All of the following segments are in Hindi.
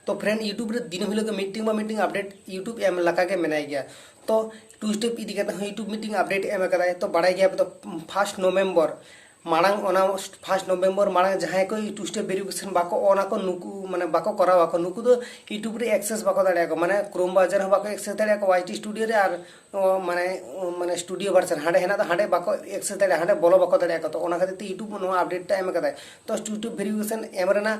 तो फ्रेंड यूट्यूब रे दिन हिलो के मीटिंग अपडेट यूट्यूब एम लगा के मेनाई गया तो टू स्टेप इदी करते यूट्यूब मीटिंग अपडेट एम कदाय तो बड़ा गया तो 1 नवंबर मांग ओना 1 नवंबर मांग जहां को टू स्टेप वेरिफिकेशन बाको ओना को नुकु माने बाको करावा को नुकु दो यूट्यूब रे एक्सेस बाको दाड़े को माने क्रोम ब्राउज़र बाको एक्सेस दाड़े को वाईटी स्टूडियो रे और माने माने स्टूडियो वर्जन हाडे हेना तो हाडे बाको एक्सेस दाड़े हाडे बोलो बाको दाड़े को तो ओना खातिर ते यूट्यूब नो अपडेट टा एम कदाय तो यूट्यूब वेरिफिकेशन एम रेना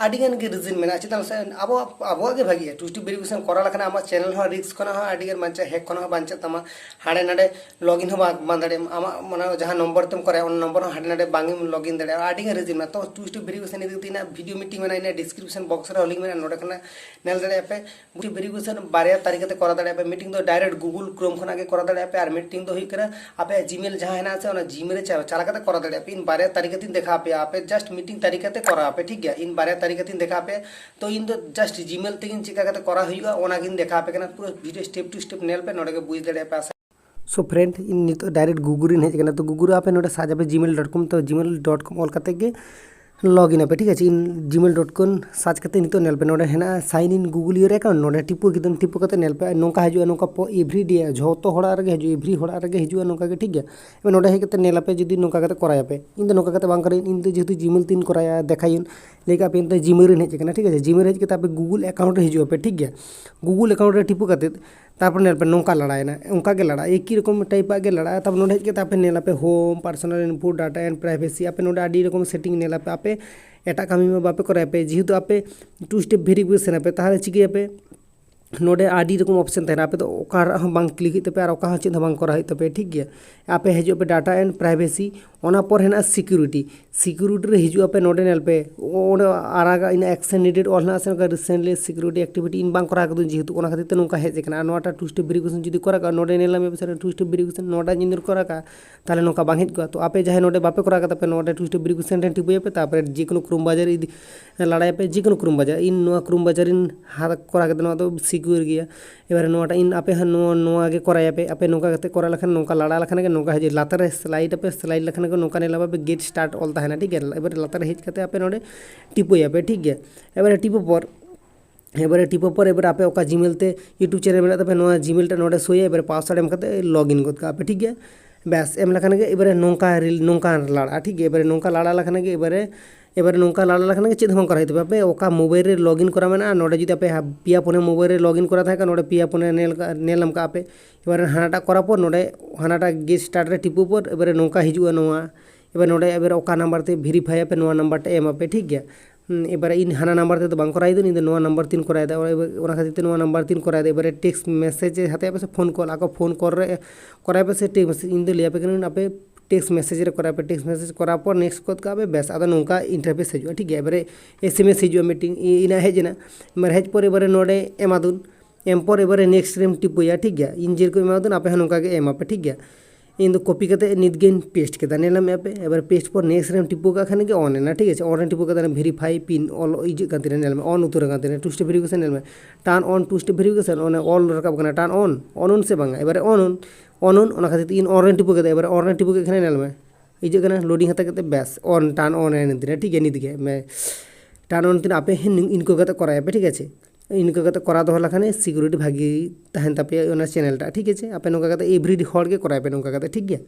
आडिगान के रीजन में चेतन से अब अब भागी टू स्टेप वेरिफिकेशन करा लखना आमा चैनल हो रिस्क खना हो आडिगान बांचा हैक खना हो बांचा तमा हाडे नाडे लॉगिन हो बां दाड़े आमा माने जहां नंबर तुम करे उन नंबर हाडे नाडे बांगे लॉगिन दाड़े आडिगान रीजन में तो टू स्टेप वेरिफिकेशन इदी तीना वीडियो मीटिंग में इन डिस्क्रिप्शन बॉक्स रे लिंक में नोडे खना नेल दाड़े पे टू वेरिफिकेशन बारे तारीख ते करा दाड़े पे मीटिंग दो डायरेक्ट गूगल क्रोम खना के करा दाड़े पे और मीटिंग दो हुई करे आपे जीमेल जहां हेना से ओना जीमेल चला के करा दाड़े पे इन बारे तारीख तीन देखा पे आपे जस्ट मीटिंग तारीख ते करा पे ठीक है इन बारे तारीख तीन देखा पे तो इन दो जस्ट जीमेल तेगिन चिका करते करा हुआ ओना गिन देखा पे कना पूरा video step to step nail पे नोडे के बुझ दड़े पे सो फ्रेंड इन नित डायरेक्ट गूगल इन हेज तो गूगल आपे नोडे साजा पे gmail.com तो gmail.com ऑल करते के लॉगिन पे ठीक है इन gmail.com सर्च करते नित नेल पे नोडे हेना sign in Google your account नोडे टिपो किदम टिपो करते नेल पे नोका हजू नोका एवरी डे झोतो होड़ा रगे हजू एवरी होड़ा रगे हजू नोका के ठीक है ए नोडे हे करते नेल पे जदी नोका करते कराया पे इन नोका करते बांग करे इन जेहेतु जीमेल तीन कराया देखाइन लेका पे इन जीमेल रे हेज ठीक है जीमेल हेज के गूगल अकाउंट रे हजू पे ठीक है गूगल अकाउंट रे टिपो करते तापर नेल पे नोका लड़ाएना उनका के लड़ा एक ही रकम टाइप के लड़ा तब नोडे के तापे नेला पे home personal input data and privacy आपे नोडे आडी रकम सेटिंग नेला पे आपे एटा कामी में बापे कराया पे जेहेतु आपे टू स्टेप वेरिफिकेशन पे ताहले चिकिया पे नोडे आडी रकम ऑप्शन तहना आपे तो ओका बांग क्लिक पे और ओका चेद बांग करा पे ठीक गया आपे हजू पे डाटा एंड प्राइवेसी ओना पर हेना सिक्योरिटी रे हजू पे नोडे नेल पे ओने Araga in action needed all ना से रिसेंटली सिक्योरिटी एक्टिविटी इन बांग करा कदु जेहेतु ओना खातिर ते नोका हेज एकना नोटा टू स्टेप वेरिफिकेशन जदी करा का नोडे नेला में पे टू स्टेप वेरिफिकेशन नोडा जिंदर करा का ताले नोका बांग हेज को तो आपे जहां नोडे बापे करा का पे नोडे टू स्टेप वेरिफिकेशन रे टिपे पे तापर जे कोनो क्रोम बाजार इदी लड़ाई पे जे कोनो क्रोम बाजार इन नो क्रोम बाजार इन हाथ करा के नो तो सिक्योर गया एबारे नोटा इन आपे नो आगे कराया पे आपे नोका करते करा लखन नोका लड़ा लखन के नोका हजे लातर स्लाइड पे स्लाइड लखन के नोका नेला पे गेट स्टार्ट ऑल ताहेना ठीक है एबारे लातर हेज करते आपे नोडे टिपोया पे ठीक है एबारे टिपो पर एबारे आपे ओका जीमेल ते यूट्यूब चैनल में तबे नो जीमेल टा नोडे सोया एबारे पासवर्ड एम करते लॉगिन गद का आपे ठीक है बस एम लखन के एबारे नोका लड़ा ठीक है एबारे नोका लड़ा लखन के एबारे नोका लड़ा लखन के चेद हम करा हिते पे ओका मोबाइल रे लॉगिन करा मेना नोडे जदी आपे पिया पुने मोबाइल रे लॉगिन करा था नोडे पिया पुने नेलम का आपे एबारे हानाटा करा पर नोडे हानाटा गेट स्टार्ट रे टिपो पर एबारे नोका हिजुआ नोआ एबारे नोडे एबारे ओका नंबर ते वेरीफाई पे नोआ नंबर टे एम पे ठीक गया एबारे इन हाना नंबर ते तो बांग कराई दो इन नोआ नंबर 3 कराई दा ओना खातिर ते नोआ नंबर 3 कराई दे एबारे टेक्स्ट मैसेज हाते पे से फोन कॉल आको फोन कॉल रे कराई पे से टेक्स्ट मैसेज इन दे लिया पे कन आपे टेक्स्ट मैसेज रे करा पे टेक्स्ट मैसेज करा पर नेक्स्ट कोद का बेस आदा नोका इंटरफेस हजू ठीक है एबारे एसएमएस हजू मीटिंग इना हेजना मर हेज पर एबारे नोडे एमादुन एम पर एबारे नेक्स्ट रेम टिपोया ठीक गया इन जेर को एमादुन आपे नोका के एमा पे ठीक गया इन दो कॉपी करते नित गेन पेस्ट के नेला में पे एबार पेस्ट पर नेक्स्ट रेम टिपो का खाने के ऑन है ना ठीक है ऑन रे टिपो का वेरीफाई पिन ऑल इज कांति नेल में ऑन उतर कांति टू स्टेप वेरिफिकेशन नेल में turn on two step verification ओने ऑल रकाब कना टर्न ऑन से बांगा एबारे ऑन ओना खातिर इन ऑन रे टिपो के एबारे ऑन रे टिपो के खाने नेल में इज कना लोडिंग हता के बस ऑन टर्न ऑन है ठीक है नित के मैं टर्न ऑन तीन आपे इनको करते कराया पे ठीक है इनका करते करा दो लखाने सिक्योरिटी भागी तहन तापे ओना चैनल टा ठीक है आपे नोका करते एवरी हॉल के कराया पे नोका करते ठीक है।